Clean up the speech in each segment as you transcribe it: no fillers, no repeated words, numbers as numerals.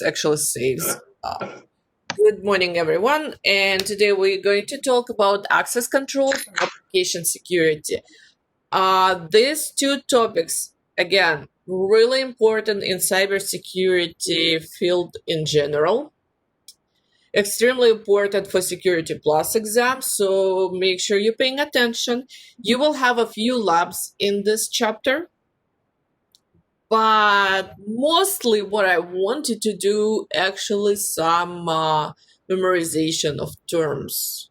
actually saves. Good morning, everyone. And today we're going to talk about access control and application security. These two topics, again, really important in cybersecurity field in general. Extremely important for Security Plus exams, so make sure you're paying attention. You will have a few labs in this chapter, but mostly what I wanted to do actually some memorization of terms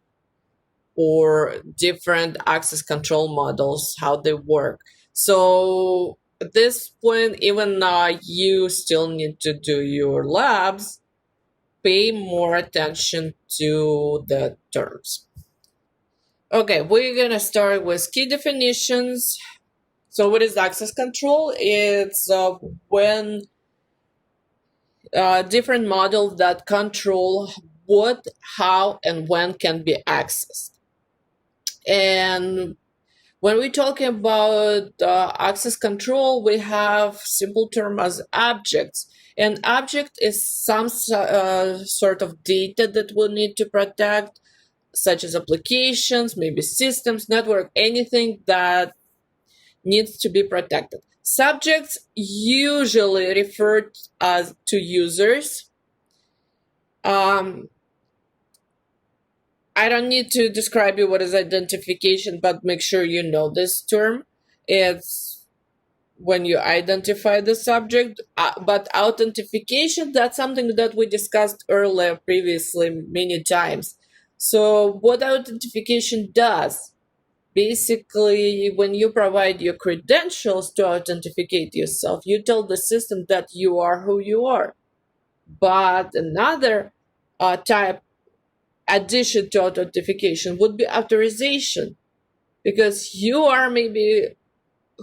or different access control models, how they work. So at this point, even you still need to do your labs, pay more attention to the terms. Okay, we're gonna start with key definitions. So what is access control? It's when different models that control what, how, and when can be accessed. And when we're talking about access control, we have simple term as objects. An object is some sort of data that we need to protect, such as applications, maybe systems, network, anything that needs to be protected. Subjects usually referred as to users. Um, I don't need to describe you what is identification, but make sure you know this term. It's when you identify the subject, but authentication, that's something that we discussed earlier previously many times. So what authentication does, basically, when you provide your credentials to authenticate yourself, you tell the system that you are who you are. But another type addition to authentication would be authorization, because you are maybe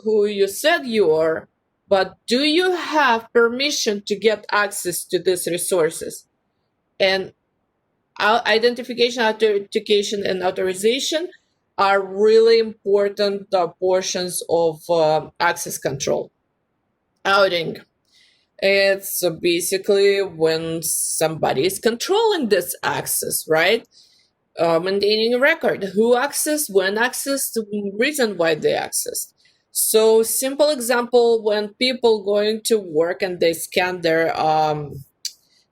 who you said you are, but do you have permission to get access to these resources? And identification, authentication, and authorization are really important portions of access control. Outing. It's basically when somebody is controlling this access, right? Maintaining a record, who accessed, when accessed, the reason why they accessed. So simple example, when people going to work and they scan their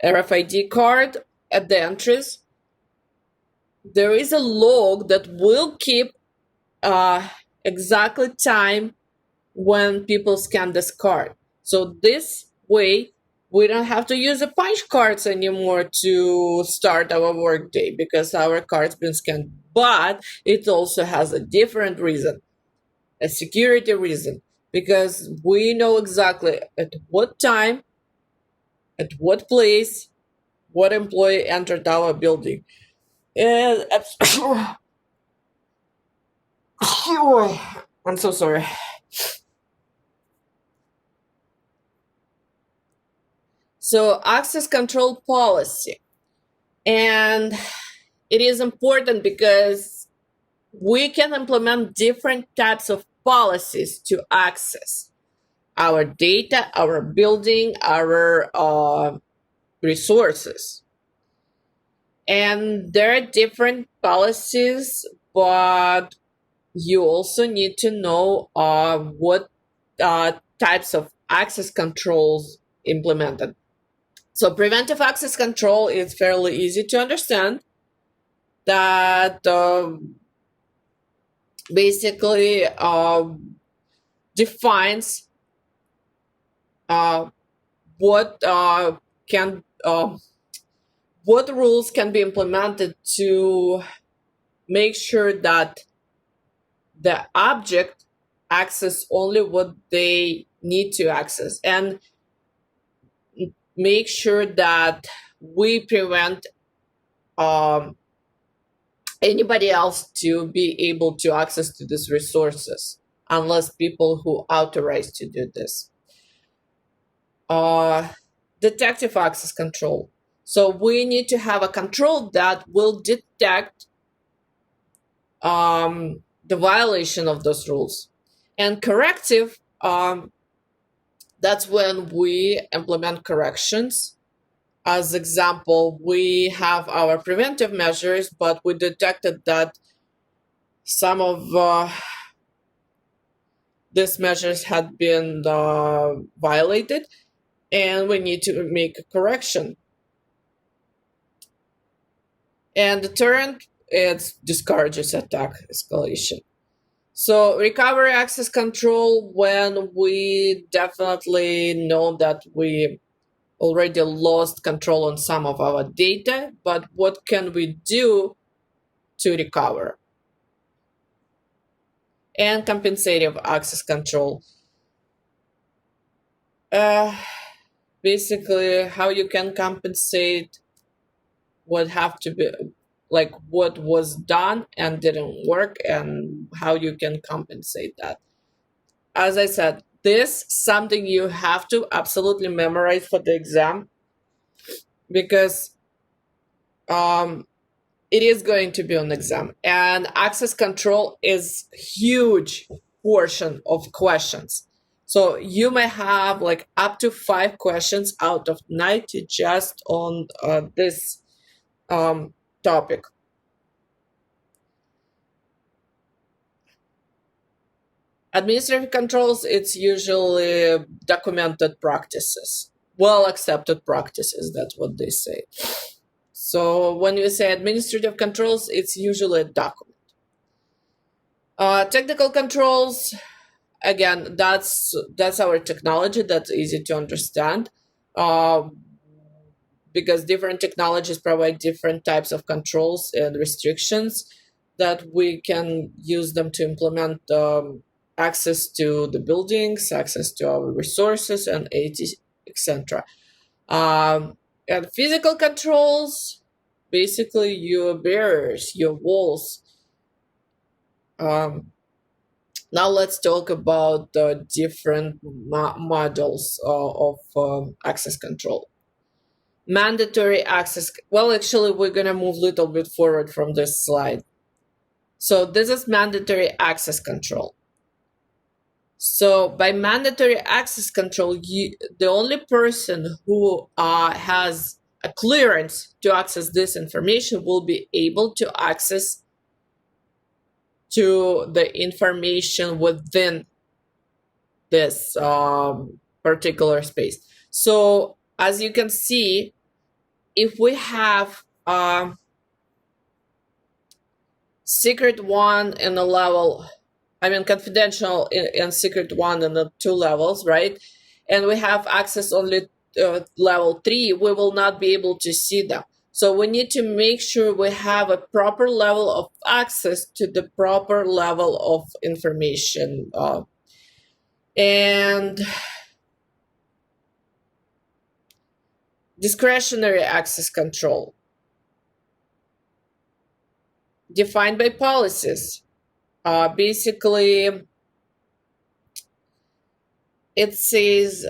RFID card at the entrance, there is a log that will keep exactly time when people scan this card. So this way, we don't have to use the punch cards anymore to start our workday because our card's been scanned. But it also has a different reason, a security reason, because we know exactly at what time, at what place, what employee entered our building. And I'm so sorry. So access control policy. And it is important because we can implement different types of policies to access our data, our building, our resources. And there are different policies, but you also need to know what types of access controls implemented. So preventive access control is fairly easy to understand. That basically defines uh, what can what rules can be implemented to make sure that the object access only what they need to access, and make sure that we prevent um, anybody else to be able to access to these resources unless people who authorize to do this. uh, Detective access control. So we need to have a control that will detect the violation of those rules. And corrective, that's when we implement corrections as example, we have our preventive measures, but we detected that some of these measures had been violated, and we need to make a correction. And the third, it discourages attack escalation. So recovery access control, when we definitely know that we already lost control on some of our data, but what can we do to recover? And compensative access control. Uh, Basically, how you can compensate what have to be, like what was done and didn't work, and how you can compensate that. As I said, this something you have to absolutely memorize for the exam, because um, it is going to be an exam, and access control is huge portion of questions. So you may have like up to 5 questions out of 90 just on this um, topic. Administrative controls, it's usually documented practices, well accepted practices, that's what they say. So when you say administrative controls, it's usually a document. Technical controls, again, that's our technology, that's easy to understand, uh, because different technologies provide different types of controls and restrictions that we can use them to implement access to the buildings, access to our resources, and etc. And physical controls, basically your barriers, your walls. Um, Now let's talk about the different models of access control. Mandatory access. Well, actually, we're going to move a little bit forward from this slide. So this is mandatory access control. So by mandatory access control, the only person who has a clearance to access this information will be able to access to the information within this particular space. So as you can see, if we have secret one in a level, I mean confidential and secret one in the 2 levels, right? And we have access only level 3, we will not be able to see them. So we need to make sure we have a proper level of access to the proper level of information. And discretionary access control, defined by policies. Basically, it says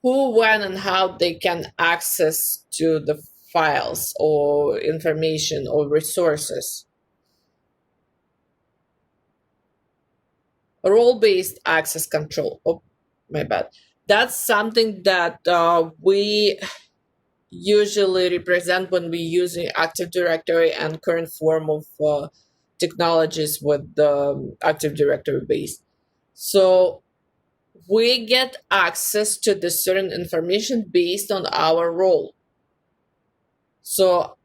who, when, and how they can access to the files or information or resources. Role-based access control. Oh, my bad. That's something that we usually represent when we use Active Directory and current form of technologies with the Active Directory base. So we get access to the certain information based on our role. So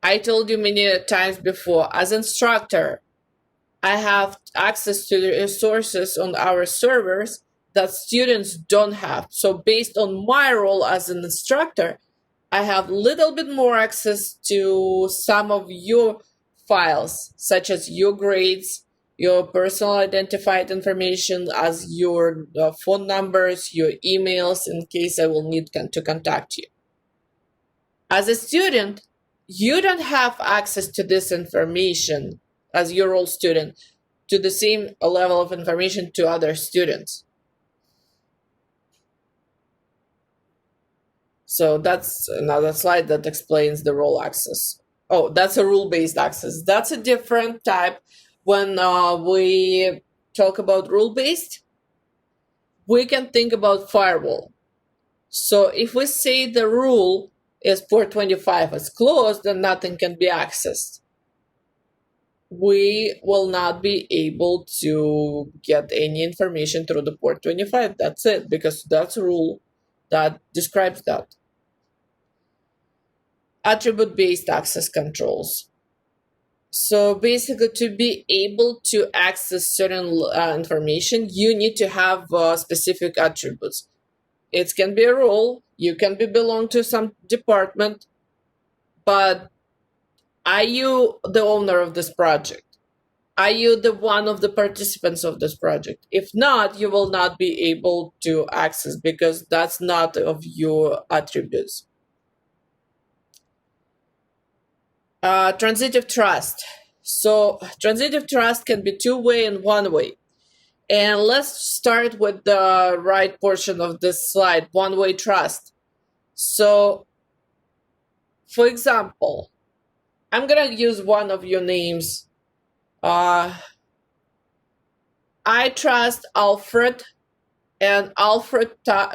I told you many times before, as instructor, I have access to the resources on our servers that students don't have. So based on my role as an instructor, I have a little bit more access to some of your files, such as your grades, your personal identified information, as your phone numbers, your emails, in case I will need to contact you. As a student, you don't have access to this information as your role student to the same level of information to other students. So that's another slide that explains the role access. Oh, that's a rule-based access. That's a different type. When we talk about rule-based, we can think about firewall. So if we say the rule If port 25 is closed, then nothing can be accessed. We will not be able to get any information through the port 25. That's it, because that's a rule that describes that. Attribute-based access controls. So basically, to be able to access certain information, you need to have specific attributes. It can be a role, you can belong to some department, but are you the owner of this project? Are you the one of the participants of this project? If not, you will not be able to access, because that's not of your attributes. Transitive trust. So transitive trust can be two-way and one-way. And let's start with the right portion of this slide, one-way trust. So, for example, I'm going to use one of your names. I trust Alfred, and Alfred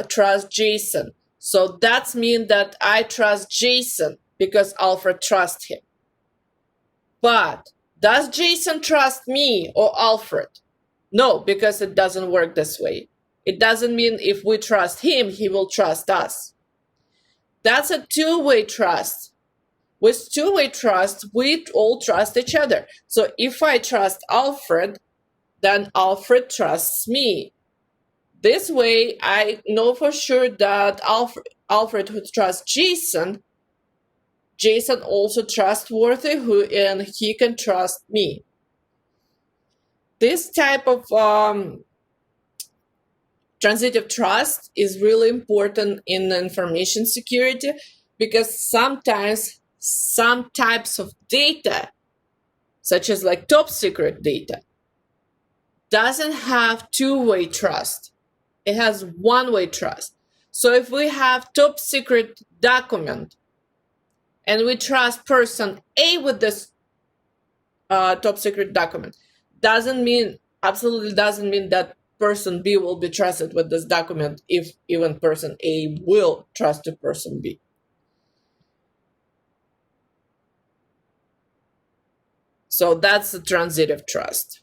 trusts Jason. So that means that I trust Jason because Alfred trusts him. But does Jason trust me or Alfred? No, because it doesn't work this way. It doesn't mean if we trust him, he will trust us. That's a two-way trust. With two-way trust, we all trust each other. So if I trust Alfred, then Alfred trusts me. This way, I know for sure that Alfred who trusts Jason also trustworthy, and he can trust me. This type of transitive trust is really important in information security, because sometimes some types of data, such as like top secret data, doesn't have two-way trust. It has one-way trust. So if we have top secret document and we trust person A with this top secret document, absolutely doesn't mean that person B will be trusted with this document if even person A will trust the person B. So that's the transitive trust.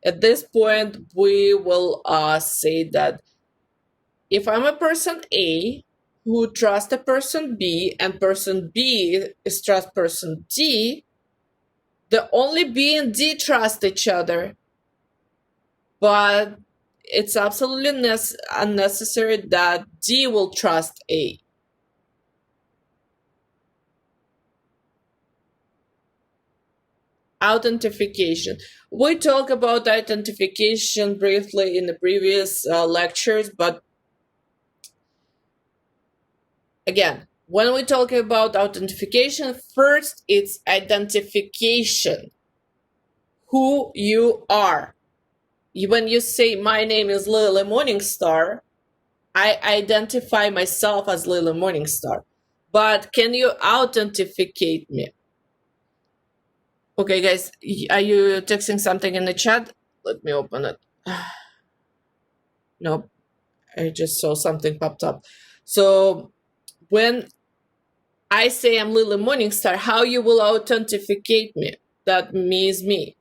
At this point, we will say that if I'm a person A who trusts a person B, and person B is trust person D, the only B and D trust each other, but it's absolutely unnecessary that D will trust A. Authentication. We talked about authentication briefly in the previous lectures, but again, when we talk about authentication, first it's identification. Who you are. When you say, my name is Lily Morningstar, I identify myself as Lily Morningstar. But can you authenticate me? Okay, guys, are you texting something in the chat? Let me open it. Nope, I just saw something popped up. So when I say I'm Lily Morningstar, how you will authenticate me? That means me.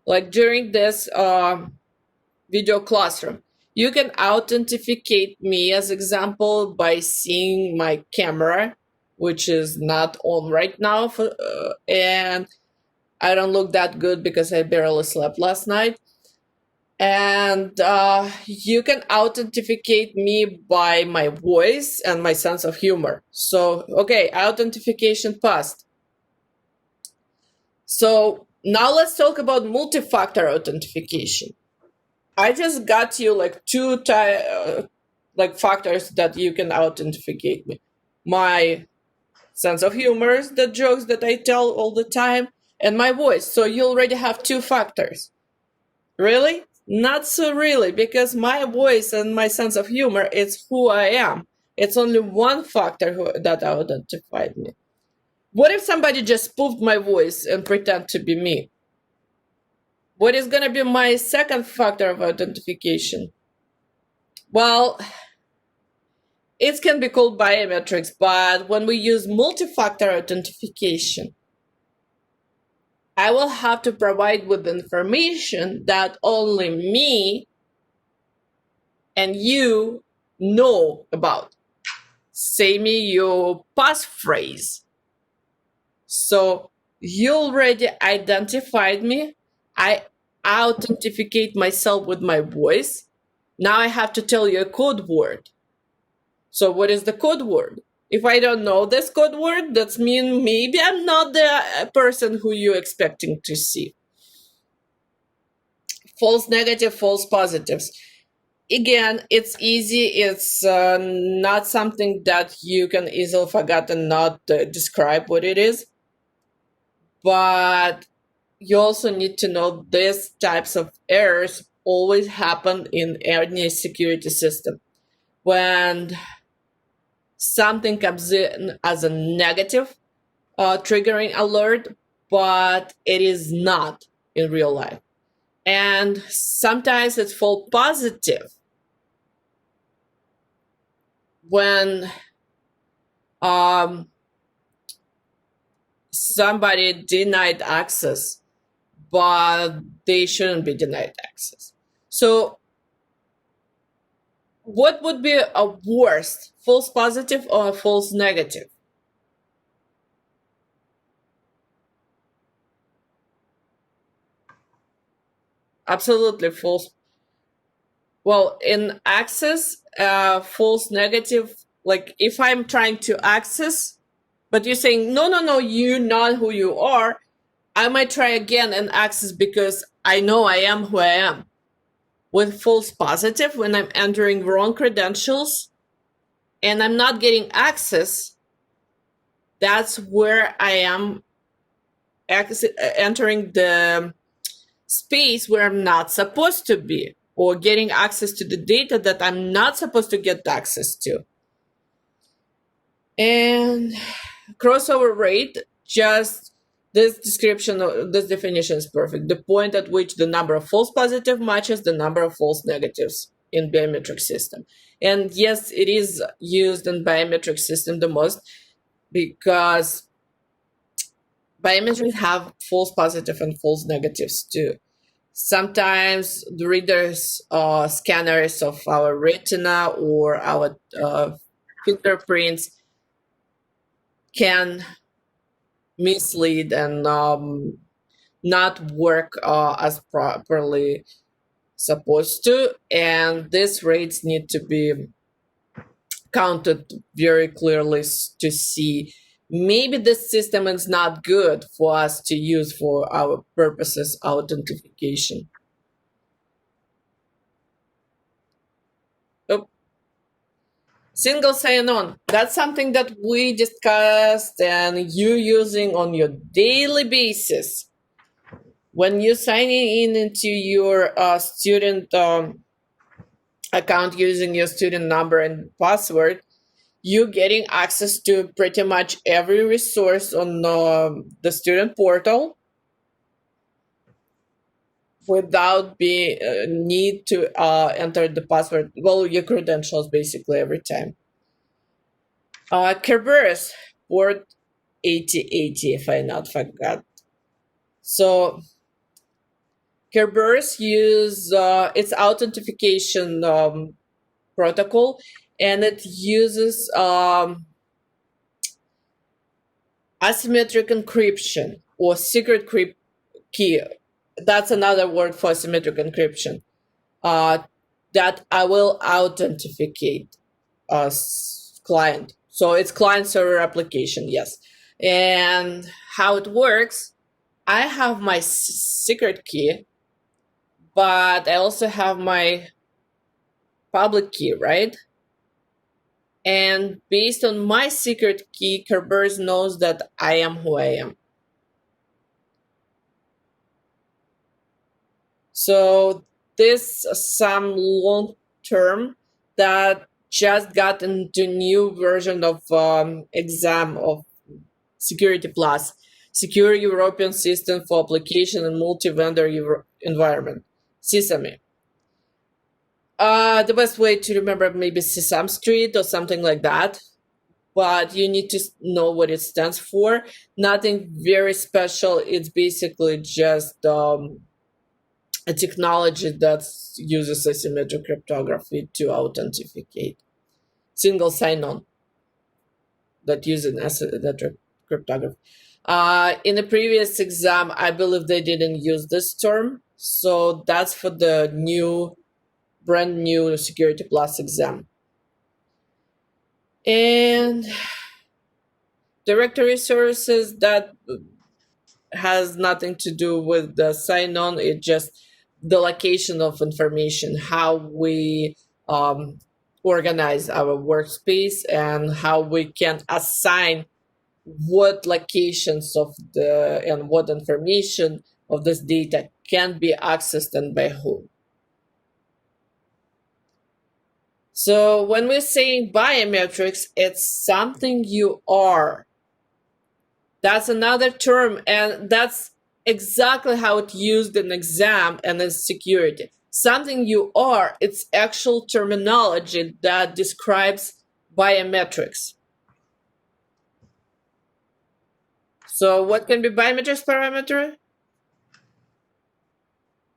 Like during this video classroom, you can authenticate me as example by seeing my camera, which is not on right now, and I don't look that good because I barely slept last night. And you can authenticate me by my voice and my sense of humor. So, okay, authentication passed. So now let's talk about multi-factor authentication. I just got you like two factors that you can authenticate me. My sense of humor, the jokes that I tell all the time, and my voice. So you already have two factors. Really? Not so really, because my voice and my sense of humor is who I am. It's only one factor that identified me. What if somebody just spoofed my voice and pretend to be me? What is going to be my second factor of identification? Well, it can be called biometrics, but when we use multi-factor authentication, I will have to provide with information that only me and you know about. Say me your passphrase. So you already identified me. I authenticate myself with my voice. Now I have to tell you a code word. So what is the code word? If I don't know this code word, that means maybe I'm not the person who you're expecting to see. False negative, false positives. Again, it's easy. It's not something that you can easily forget and not describe what it is. But you also need to know these types of errors always happen in any security system. When something comes in as a negative triggering alert, but it is not in real life. And sometimes it's false positive when somebody denied access, but they shouldn't be denied access. So what would be a worst, false positive or false negative? Absolutely false. Well, in access, false negative, like if I'm trying to access, but you're saying, no, no, no, you're not who you are, I might try again and access because I know I am who I am. With false positive, when I'm entering wrong credentials and I'm not getting access, that's where I am entering the space where I'm not supposed to be, or getting access to the data that I'm not supposed to get access to. And crossover rate, just this description, this definition is perfect. The point at which the number of false positive matches the number of false negatives in biometric system. And yes, it is used in biometric system the most because biometrics have false positive and false negatives too. Sometimes the readers scanners of our retina or our fingerprints can mislead and not work as properly supposed to, and these rates need to be counted very clearly to see maybe this system is not good for us to use for our purposes authentication. Oh, single sign-on, that's something that we discussed and you using on your daily basis. When you sign in into your student account using your student number and password, you're getting access to pretty much every resource on the student portal without being need to enter the password, well, your credentials basically every time. Kerberos port 8080, if I not forgot. So Kerberos use its authentication protocol, and it uses asymmetric encryption or secret key. That's another word for asymmetric encryption. That I will authenticate as client. So it's client server application, yes. And how it works, I have my secret key, but I also have my public key, right? And based on my secret key, Kerberos knows that I am who I am. So this some long term that just got into new version of exam of Security Plus, Secure European System for Application and Multi-Vendor environment, SISAME. The best way to remember maybe Sesame Street or something like that, but you need to know what it stands for. Nothing very special. It's basically just a technology that uses asymmetric cryptography to authenticate. Single sign-on that uses asymmetric cryptography. In the previous exam, I believe they didn't use this term, so that's for the brand new Security Plus exam. And directory services, that has nothing to do with the sign-on. It just the location of information, how we organize our workspace, and how we can assign what locations of the and what information of this data can be accessed and by whom. So when we're saying biometrics, it's something you are. That's another term, and that's exactly how it's used in exam and in security. Something you are, it's actual terminology that describes biometrics. So what can be biometrics parameter?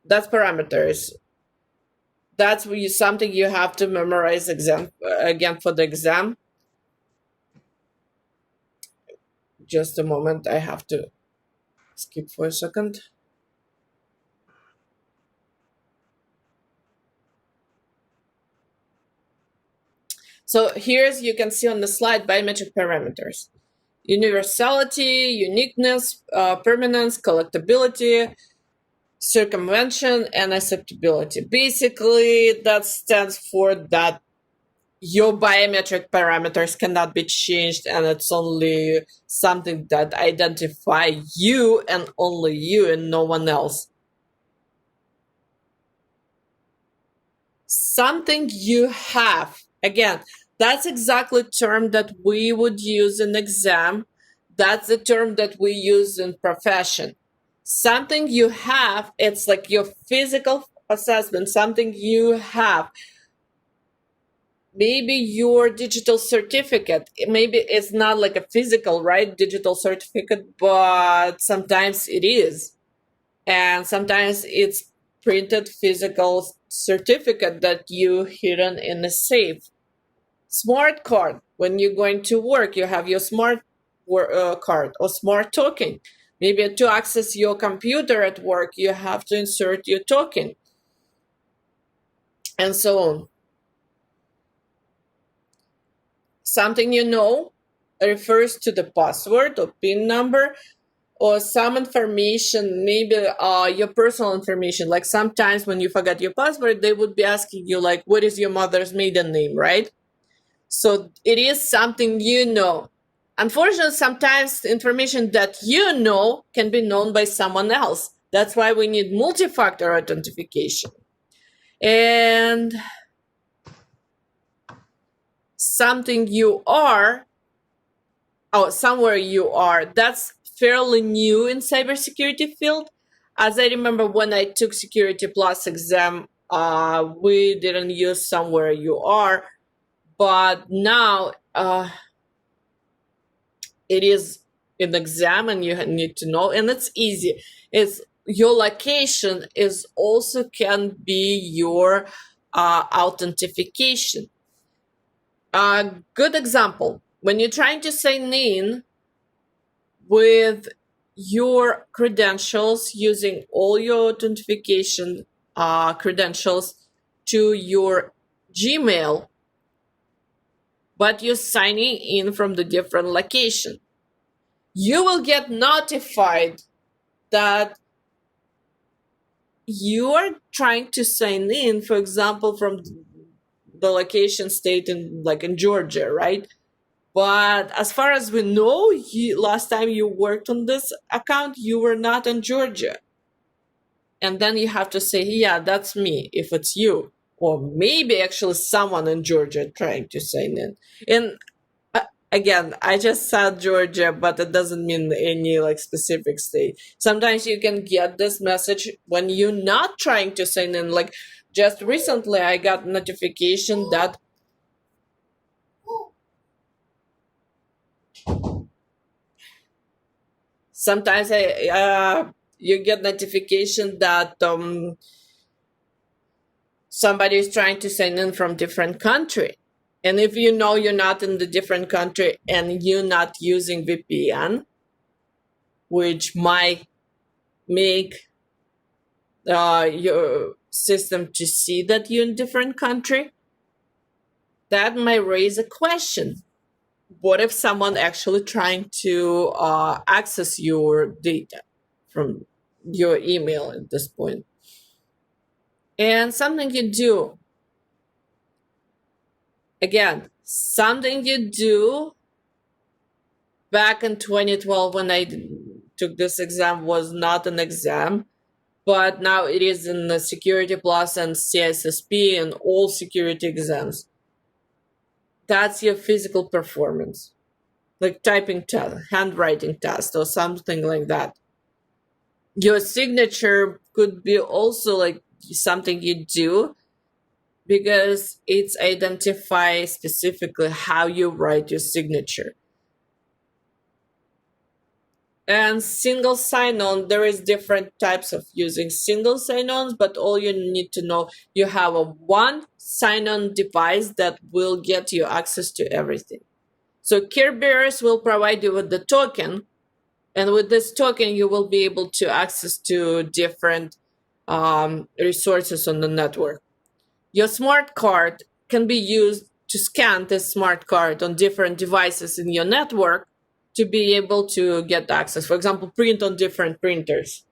That's parameters. That's something you have to memorize again for the exam. Just a moment, I have to skip for a second. So here's, you can see on the slide, biometric parameters. Universality, uniqueness, permanence, collectability, circumvention, and acceptability. Basically, that stands for that your biometric parameters cannot be changed, and it's only something that identify you and only you and no one else. Something you have. Again, that's exactly the term that we would use in exam. That's the term that we use in profession. Something you have, it's like your physical assessment, something you have. Maybe your digital certificate, maybe it's not like a physical, right, digital certificate, but sometimes it is. And sometimes it's printed physical certificate that you hidden in a safe. Smart card, when you're going to work, you have your smart card, or smart token. Maybe to access your computer at work, you have to insert your token, and so on. Something you know refers to the password or PIN number, or some information, maybe your personal information. Like sometimes when you forget your password, they would be asking you like, what is your mother's maiden name, right? So it is something you know. Unfortunately, sometimes information that you know can be known by someone else. That's why we need multi-factor authentication. And something you are, somewhere you are, that's fairly new in cybersecurity field. As I remember, when I took Security Plus exam, we didn't use somewhere you are, but now it is an exam and you need to know, and it's easy. It's your location is also can be your authentication. A good example, when you're trying to sign in with your credentials, using all your authentication credentials to your Gmail, but you're signing in from the different location, you will get notified that you are trying to sign in, for example, from the location state in Georgia, right? But as far as we know, last time you worked on this account, you were not in Georgia. And then you have to say, yeah, that's me, if it's you. Or maybe actually someone in Georgia trying to sign in. And again, I just said Georgia, but it doesn't mean any specific state. Sometimes you can get this message when you're not trying to sign in. Like Just recently, I got notification that sometimes you get notification that somebody is trying to sign in from different country. And if you know you're not in the different country and you're not using VPN, which might make your system to see that you're in different country, that might raise a question. What if someone actually trying to access your data from your email at this point? And something you do, again, something you do back in 2012 when I took this exam was not an exam, but now it is in the Security Plus and CISSP and all security exams. That's your physical performance, like typing test, handwriting test, or something like that. Your signature could be also like something you do because it's identify specifically how you write your signature. And single sign-on, there is different types of using single sign-ons, but all you need to know, you have a one sign-on device that will get you access to everything. So care bearers will provide you with the token, and with this token, you will be able to access to different resources on the network. Your smart card can be used to scan this smart card on different devices in your network to be able to get access. For example, print on different printers.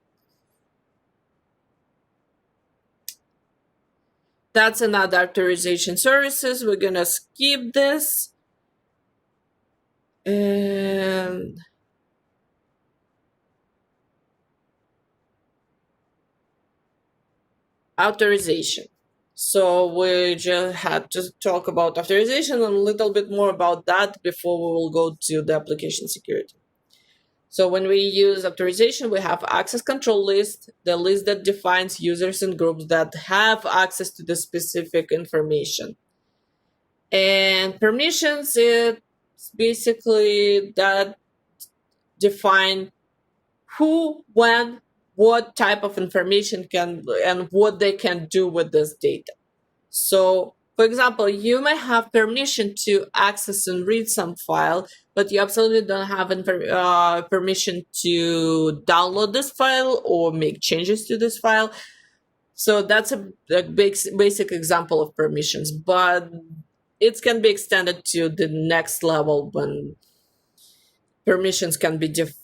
That's another authorization services. We're gonna skip this. And authorization. So we just had to talk about authorization and a little bit more about that before we will go to the application security. So when we use authorization, we have access control list, the list that defines users and groups that have access to the specific information. And permissions, it's basically that define who, when, what type of information can and what they can do with this data. So, for example, you may have permission to access and read some file, but you absolutely don't have permission to download this file or make changes to this file. So that's a basic example of permissions, but it can be extended to the next level when permissions can be defined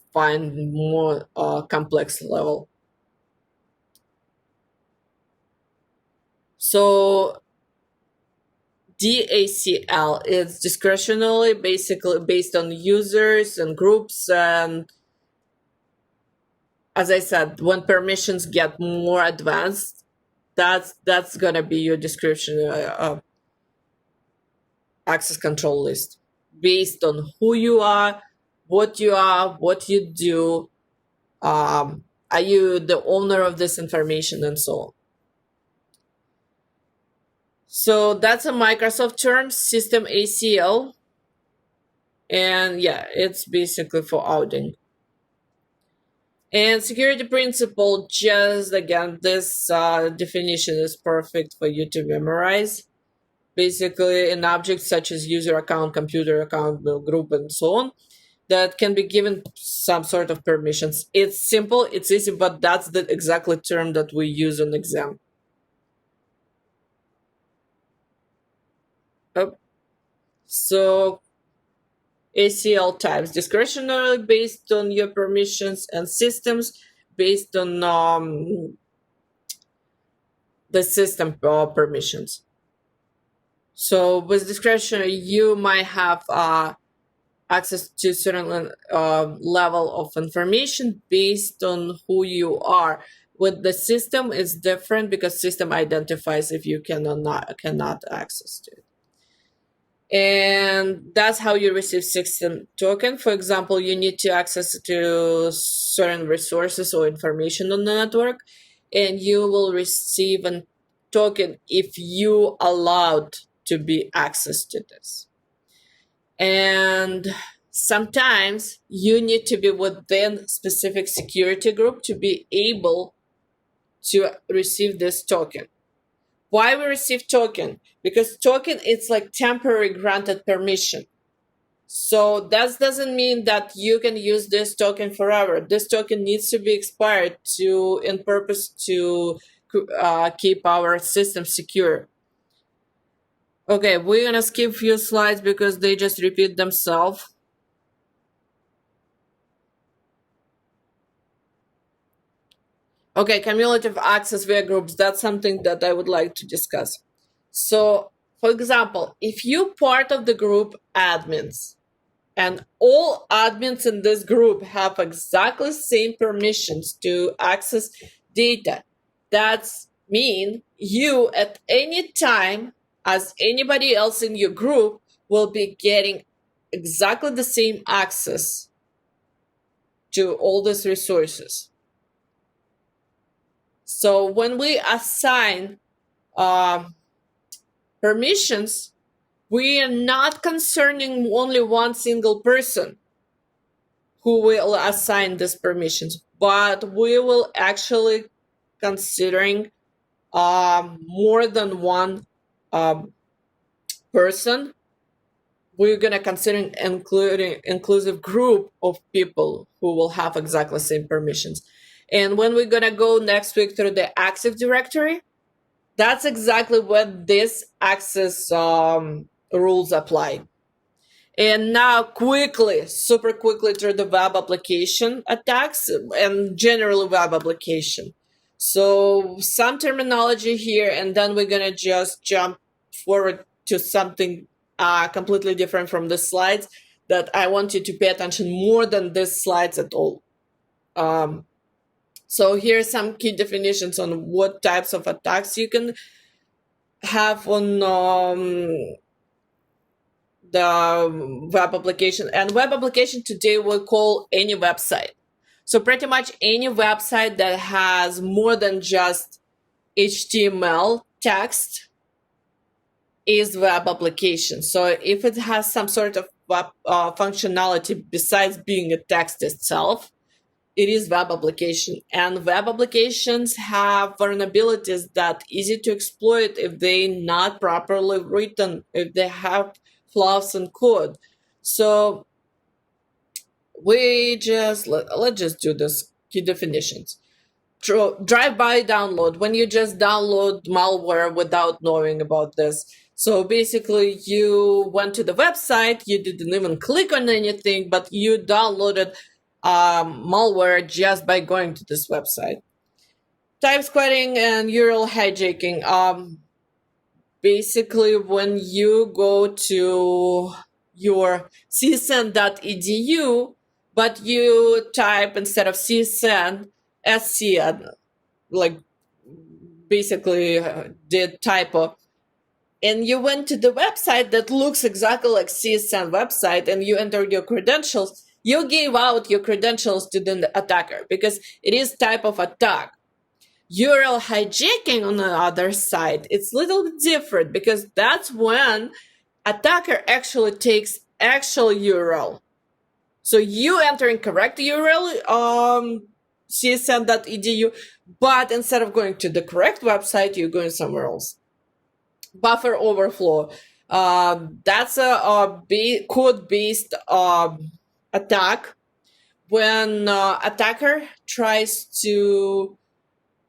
more complex level. So DACL is discretionary, basically based on users and groups. And as I said, when permissions get more advanced, that's gonna be your description access control list based on who you are, what you do. Are you the owner of this information, and so on. So that's a Microsoft term, system ACL. And yeah, it's basically for outing. And security principle, just again, this definition is perfect for you to memorize. Basically, an object such as user account, computer account, group, and so on, that can be given some sort of permissions. It's simple, it's easy, but that's the exactly term that we use on exam. Oh. So ACL types, discretionary based on your permissions, and systems based on the system permissions. So with discretionary, you might have access to a certain level of information based on who you are. With the system, it's different because system identifies if you cannot access to it. And that's how you receive system token. For example, you need to access to certain resources or information on the network, and you will receive a token if you allowed to be access to this. And sometimes you need to be within specific security group to be able to receive this token. Why we receive token? Because token it's like temporary granted permission. So that doesn't mean that you can use this token forever. This token needs to be expired to in purpose to keep our system secure. Okay, we're gonna skip a few slides because they just repeat themselves. Okay, cumulative access via groups. That's something that I would like to discuss. So, for example, if you part of the group admins and all admins in this group have exactly the same permissions to access data, that's mean you at any time as anybody else in your group will be getting exactly the same access to all these resources. So when we assign permissions, we are not concerning only one single person who will assign these permissions, but we will actually considering more than one person. We're gonna consider including inclusive group of people who will have exactly the same permissions. And when we're gonna go next week through the Active Directory, that's exactly what this access rules apply. And now quickly, super quickly through the web application attacks and generally web application. So some terminology here, and then we're gonna just jump forward to something completely different from the slides that I want you to pay attention more than these slides at all. So here are some key definitions on what types of attacks you can have on the web application. And web application today we call any website. So pretty much any website that has more than just HTML text is web application. So if it has some sort of web functionality besides being a text itself, it is web application. And web applications have vulnerabilities that easy to exploit if they not properly written, if they have flaws in code. So let's just do this key definitions. Drive-by download, when you just download malware without knowing about this. So basically you went to the website, you didn't even click on anything, but you downloaded malware just by going to this website. Type squatting and URL hijacking. Basically, when you go to your csn.edu, but you type instead of csn, scn, like basically did typo, and you went to the website that looks exactly like CSN website and you entered your credentials, you gave out your credentials to the attacker because it is type of attack. URL hijacking on the other side, it's a little bit different because that's when attacker actually takes actual URL. So you entering correct URL, csn.edu, but instead of going to the correct website, you're going somewhere else. Buffer overflow. That's a code-based attack when attacker tries to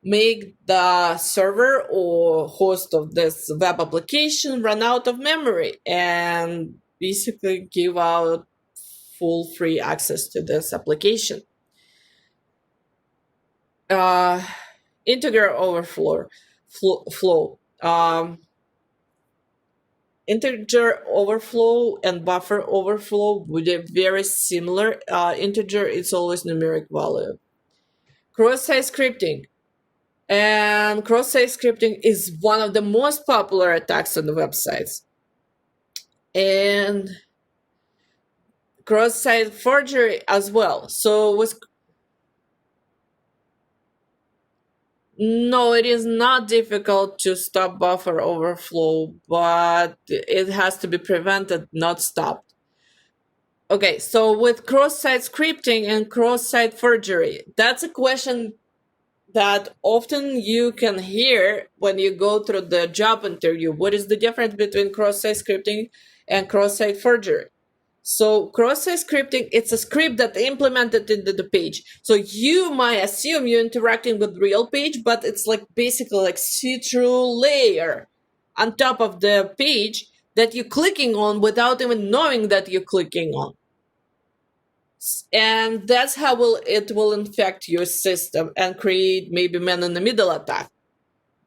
make the server or host of this web application run out of memory and basically give out full free access to this application. Integer overflow. Integer overflow and buffer overflow would be very similar. Integer is always numeric value. Cross-site scripting. And cross-site scripting is one of the most popular attacks on the websites. And cross-site forgery as well. So No, it is not difficult to stop buffer overflow, but it has to be prevented, not stopped. Okay, so with cross-site scripting and cross-site forgery, that's a question that often you can hear when you go through the job interview. What is the difference between cross-site scripting and cross-site forgery? So cross-site scripting, it's a script that implemented into the page. So you might assume you're interacting with real page, but it's like basically like see-through layer on top of the page that you're clicking on without even knowing that you're clicking on. And that's how it will infect your system and create maybe man-in-the-middle attack.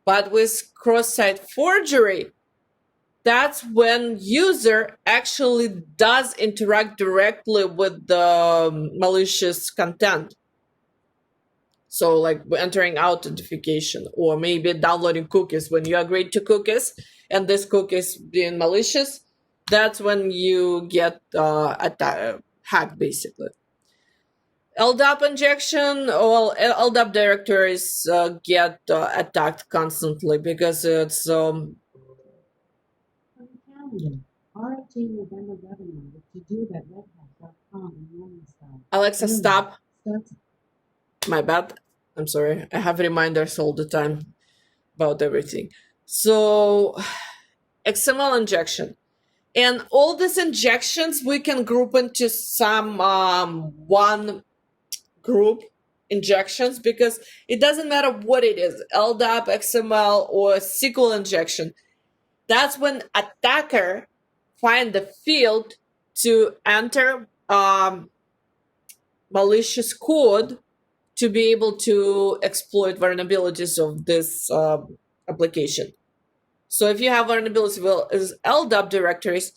But with cross-site forgery, that's when user actually does interact directly with the malicious content. So like entering authentication or maybe downloading cookies. When you agree to cookies and this cookies being malicious, that's when you get hacked basically. LDAP injection, well, LDAP directories get attacked constantly because it's RFJ November webinar to do that redhat.com and Morningstar. Alexa, stop. My bad. I'm sorry. I have reminders all the time about everything. So, XML injection. And all these injections we can group into some one group injections because it doesn't matter what it is, LDAP, XML, or SQL injection. That's when attacker find the field to enter malicious code to be able to exploit vulnerabilities of this application. So if you have vulnerabilities with LDAP directories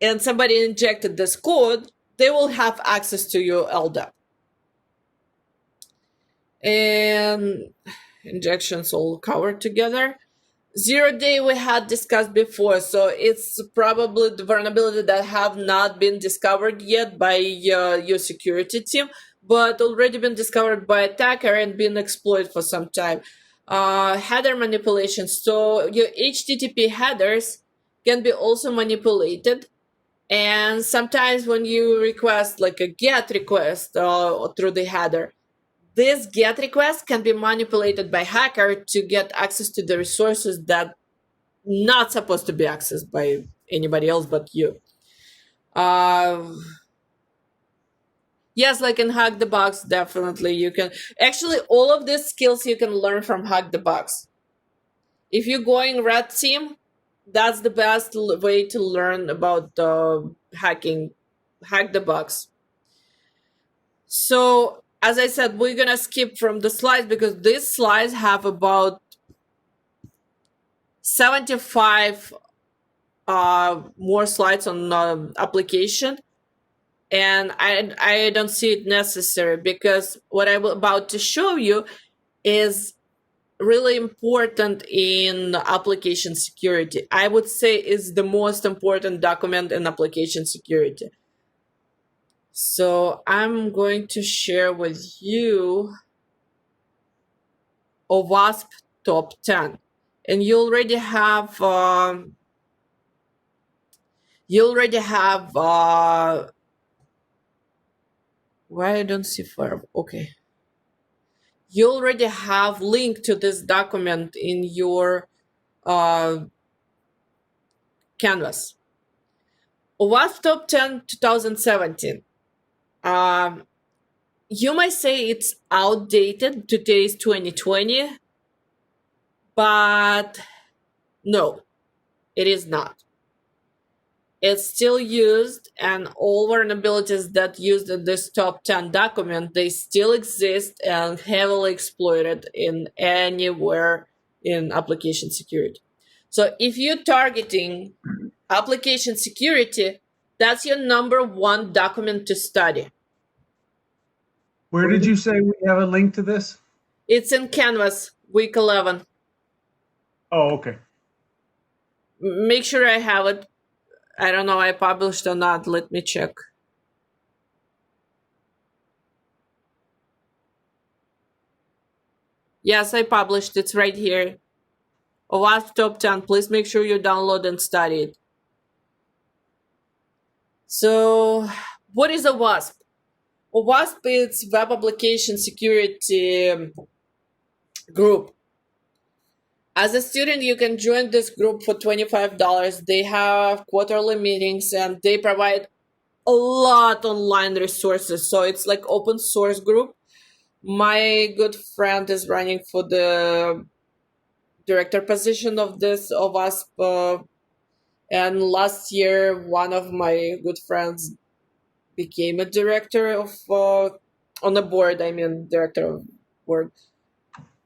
and somebody injected this code, they will have access to your LDAP. And injections all covered together. 0-day we had discussed before, so it's probably the vulnerability that have not been discovered yet by your security team, but already been discovered by attacker and been exploited for some time. Header manipulation. So your HTTP headers can be also manipulated. And sometimes when you request like a GET request through the header, this GET request can be manipulated by hacker to get access to the resources that not supposed to be accessed by anybody else but you. Yes, like in Hack the Box, definitely you can. Actually, all of these skills you can learn from Hack the Box. If you're going red team, that's the best way to learn about hacking, Hack the Box. So as I said, we're gonna skip from the slides because these slides have about 75 more slides on application, and I don't see it necessary because what I'm about to show you is really important in application security. I would say is the most important document in application security. So I'm going to share with you OWASP top 10, and you already have why I don't see fire. Okay, you already have link to this document in your canvas. OWASP top 10 2017. You might say it's outdated. Today is 2020, but no, it is not. It's still used, and all vulnerabilities that used in this top 10 document, they still exist and heavily exploited in anywhere in application security. So if you're targeting application security, that's your number one document to study. Where did you say we have a link to this? It's in Canvas, week 11. Oh, okay. Make sure I have it. I don't know I published or not. Let me check. Yes, I published. It's right here. OWASP Top 10. Please make sure you download and study it. So, what is a WASP? A WASP is Web Application Security Group. As a student, you can join this group for $25. They have quarterly meetings and they provide a lot online resources. So it's like open source group. My good friend is running for the director position of this of us. And last year, one of my good friends became a director of on the board. I mean, director of board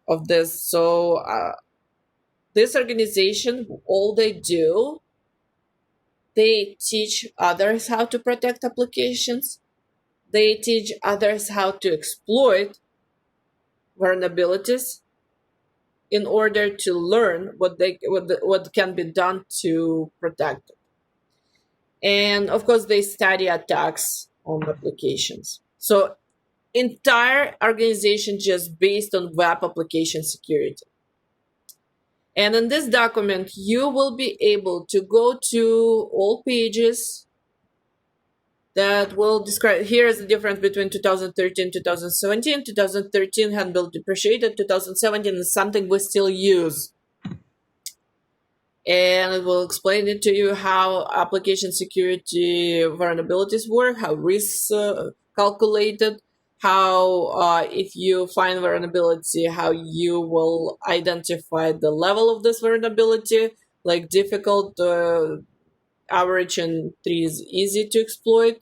of this. So this organization, all they do, they teach others how to protect applications. They teach others how to exploit vulnerabilities in order to learn what can be done to protect it. And of course, they study attacks on applications. So entire organization just based on web application security. And in this document, you will be able to go to all pages that will describe. Here is the difference between 2013 2017. 2013 had been depreciated. 2017 is something we still use, and it will explain it to you how application security vulnerabilities work, how risks calculated, how if you find vulnerability, how you will identify the level of this vulnerability, like difficult, average, and 3 is easy to exploit.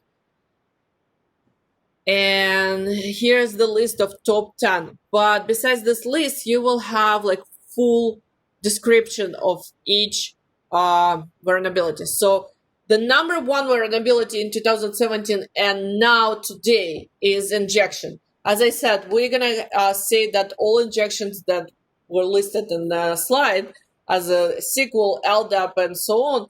And here's the list of top 10. But besides this list, you will have like full description of each vulnerability. So the number one vulnerability in 2017 and now today is injection. As I said, we're gonna say that all injections that were listed in the slide as a SQL, LDAP, and so on,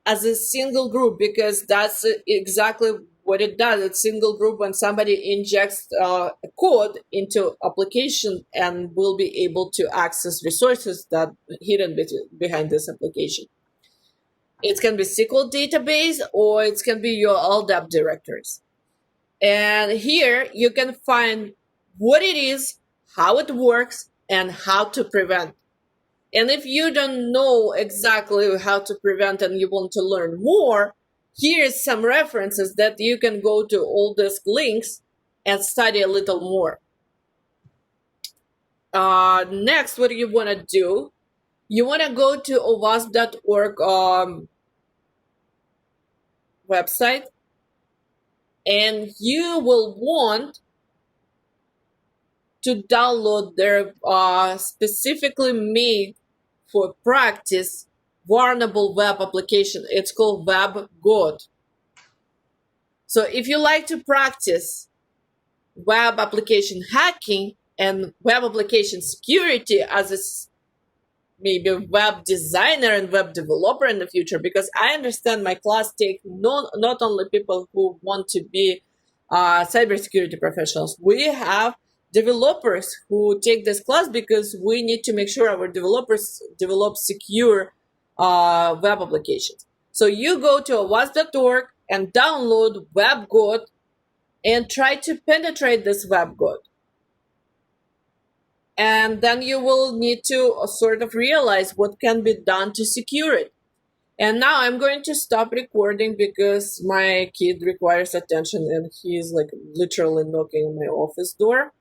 as a single group, because that's exactly what it does. It's single group when somebody injects a code into application and will be able to access resources that hidden behind this application. It can be SQL database or it can be your LDAP directories. And here you can find what it is, how it works, and how to prevent. And if you don't know exactly how to prevent and you want to learn more, here's some references that you can go to all these links and study a little more. Next, what do you want to do? You want to go to owasp.org website, and you will want to download their specifically made for practice vulnerable web application. It's called WebGod. So if you like to practice web application hacking and web application security as a maybe web designer and web developer in the future, because I understand my class take not only people who want to be cybersecurity professionals. We have developers who take this class because we need to make sure our developers develop secure web applications. So you go to awasp.org and download WebGod and try to penetrate this WebGod. And then you will need to sort of realize what can be done to secure it. And now I'm going to stop recording because my kid requires attention and he's like literally knocking on my office door.